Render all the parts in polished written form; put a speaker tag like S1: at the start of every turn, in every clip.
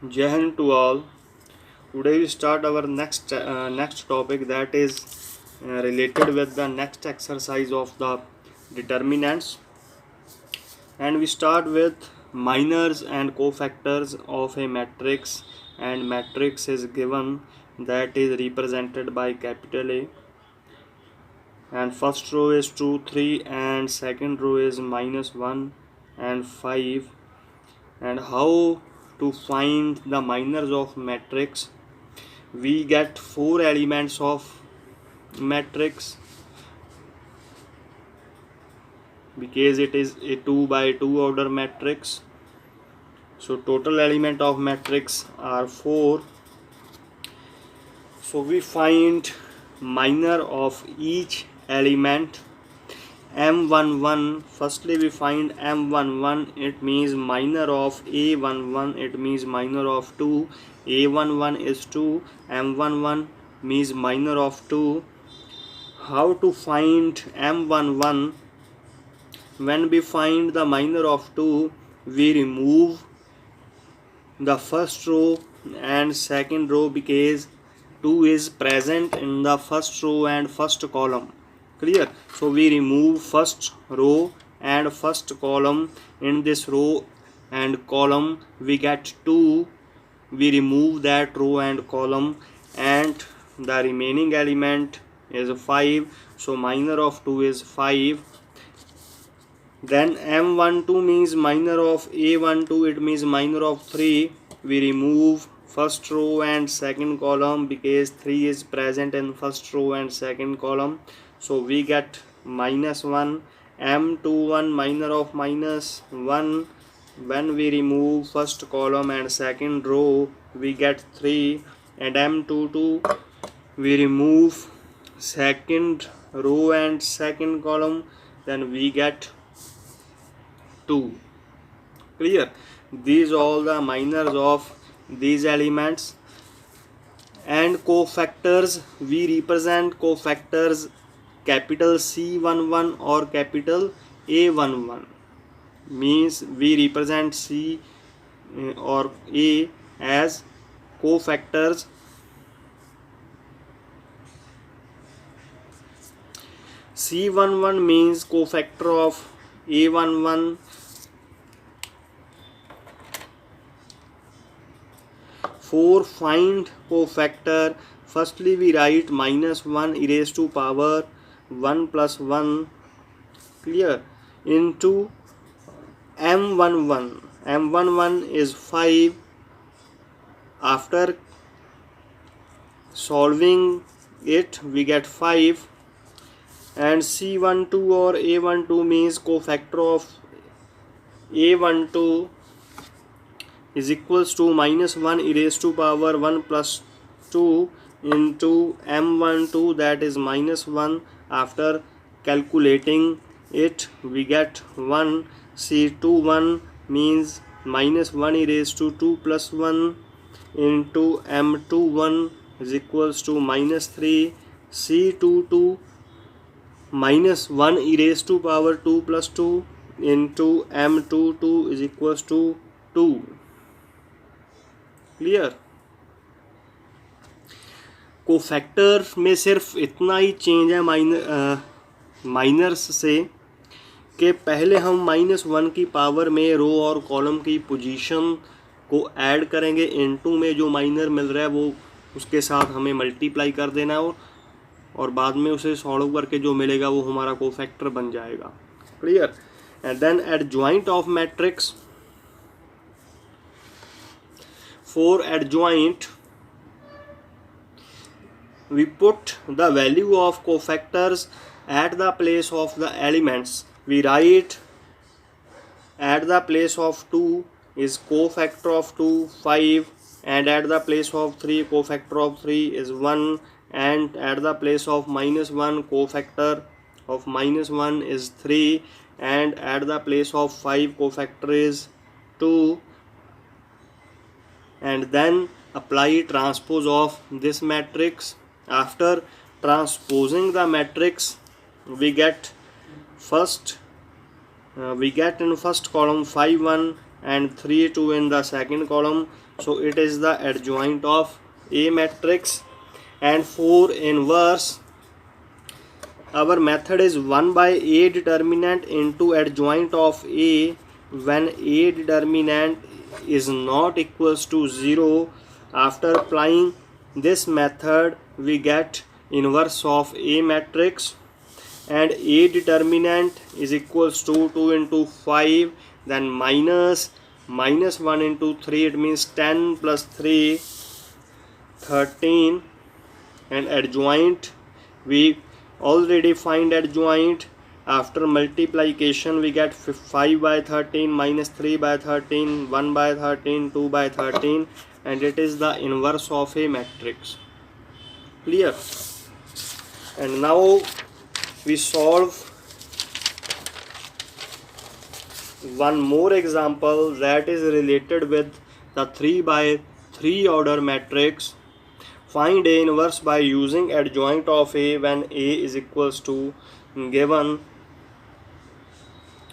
S1: Jai Hind to all. Today we start our next topic, that is related with the next exercise of the determinants, and we start with minors and cofactors of a matrix, and matrix is given, that is represented by capital A, and first row is 2 3 and second row is -1 and 5. And how to find the minors of matrix? We get 4 elements of matrix because it is a 2 by 2 order matrix. So total element of matrix are 4. So we find minor of each element. M11, firstly we find M11, it means minor of A11, it means minor of 2. A11 is 2, M11 means minor of 2. How to find M11? When we find the minor of 2, we remove the first row and second row because 2 is present in the first row and first column. Clear? So we remove first row and first column. In this row and column we get 2. We remove that row and column, and the remaining element is 5. So minor of 2 is 5. Then M12 means minor of A12, it means minor of 3. We remove first row and second column because 3 is present in first row and second column. So we get -1. M21 minor of -1. When we remove first column and second row, we get 3. And M22, we remove second row and second column, then we get 2. Clear? These all the minors of these elements. And cofactors, we represent cofactors capital C11 or capital A11, means we represent C or A as cofactors. C11 means cofactor of A11. For find cofactor, firstly we write -1 e raised to power 1 plus 1, clear, into M11. M11 is 5. After solving it we get 5. And C12 or A12 means cofactor of A12 is equals to -1 e raised to power 1 plus 2 into M12, that is -1. After calculating it we get 1. C21 means -1 e raised to 2 plus 1 into M21 is equals to -3. C22 -1 e raised to power 2 plus 2 into M22 is equals to 2. Clear? Cofactor में सिर्फ इतना ही change है miners से कि पहले हम -1 की power में रो और कॉलम की पोजीशन को ऐड करेंगे, इनटू में जो माइनर मिल रहा है वो उसके साथ हमें मल्टीप्लाई कर देना है और बाद में उसे सॉल्व करके जो मिलेगा वो हमारा कोफैक्टर बन जाएगा. Clear? And then adjoint of matrix. For adjoint, we put the value of cofactors at the place of the elements. We write at the place of 2 is cofactor of 2 5, and at the place of 3 cofactor of 3 is 1, and at the place of -1 cofactor of -1 is 3, and at the place of 5 cofactor is 2. And then apply transpose of this matrix. After transposing the matrix we get in first column 5 1, and 3 2 in the second column, so it is the adjoint of A matrix. And for inverse, our method is 1 by A determinant into adjoint of A when A determinant is not equals to 0. After applying this method, we get inverse of A matrix, and A determinant is equals to 2 into 5, then minus 1 into 3, it means 10 plus 3 13, and adjoint we already find adjoint. After multiplication we get 5 by 13 minus 3 by 13, 1 by 13, 2 by 13, and it is the inverse of a matrix. Clear? And now we solve one more example that is related with the 3 by 3 order matrix. Find A inverse by using adjoint of A when A is equals to given.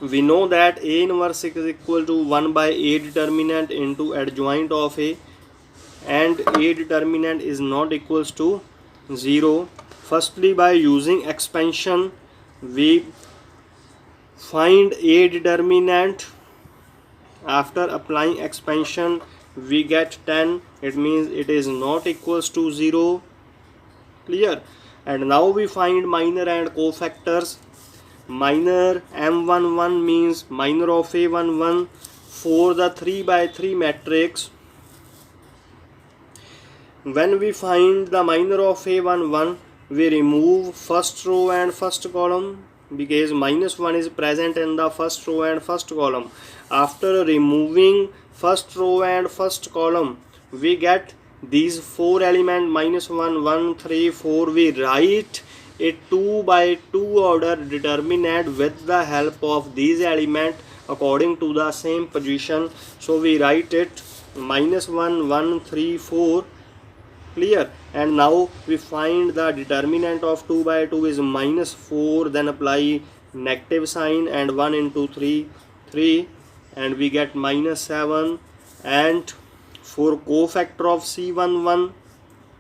S1: We know that A inverse is equal to 1 by A determinant into adjoint of A, and A determinant is not equals to 0. Firstly, by using expansion, we find A determinant. After applying expansion, we get 10, it means it is not equals to 0. Clear? And now we find minor and cofactors. Minor M11 means minor of A11. For the 3 by 3 matrix, when we find the minor of A11, we remove first row and first column because minus 1 is present in the first row and first column. After removing first row and first column, we get these 4 element minus 1, 1, 3, 4. We write a 2 by 2 order determinant with the help of these elements according to the same position. So we write it minus 1, 1, 3, 4. Clear? And now we find the determinant of 2 by 2 is minus 4, then apply negative sign and 1 into 3, 3, and we get minus 7. And for cofactor of C11,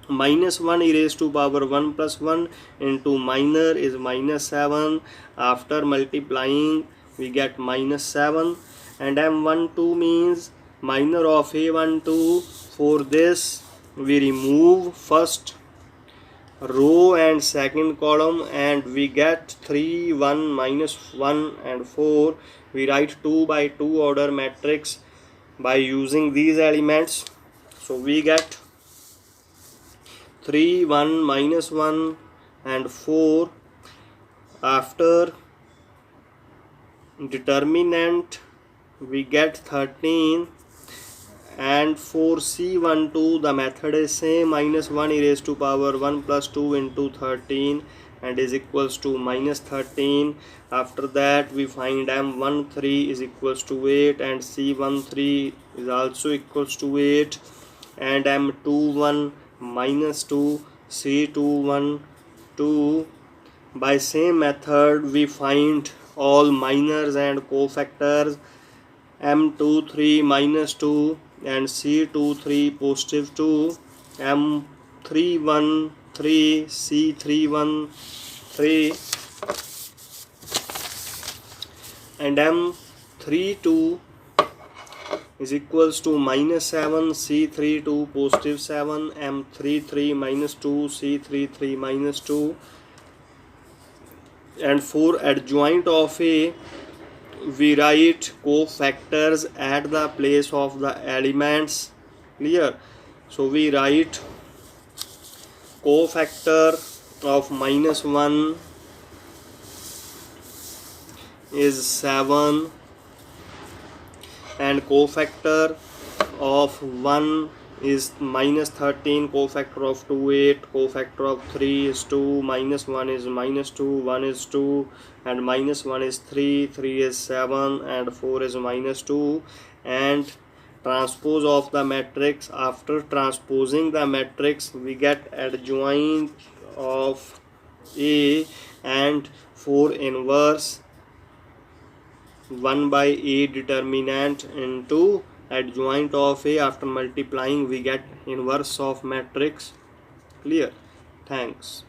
S1: minus 1 e raised to power 1 plus 1 into minor is minus 7. After multiplying we get minus 7. And M12 means minor of A12. For this we remove first row and second column and we get 3, 1, minus 1 and 4. We write 2 by 2 order matrix by using these elements. So we get 3, 1, minus 1 and 4. After determinant we get 13. And for C12 the method is same, minus 1 e raised to power 1 plus 2 into 13 and is equals to minus 13. After that we find M13 is equals to 8 and C13 is also equals to 8, and M21 minus 2, C21 2. By same method we find all minors and cofactors. M23 minus 2 and C23 positive 2, M313, C313, and M32 is equals to minus 7, C32 positive 7, M33 minus 2, C33 minus 2. And for adjoint of A, we write cofactors at the place of the elements. Clear? So we write cofactor of minus 1 is 7 and cofactor of 1 is minus 13, cofactor of 2 8, cofactor of 3 is 2, minus 1 is minus 2, 1 is 2, and minus 1 is 3, 3 is 7, and 4 is minus 2. And transpose of the matrix, after transposing the matrix we get adjoint of A, and for inverse 1 by A determinant into adjoint of A. After multiplying we get inverse of matrix. Clear? Thanks.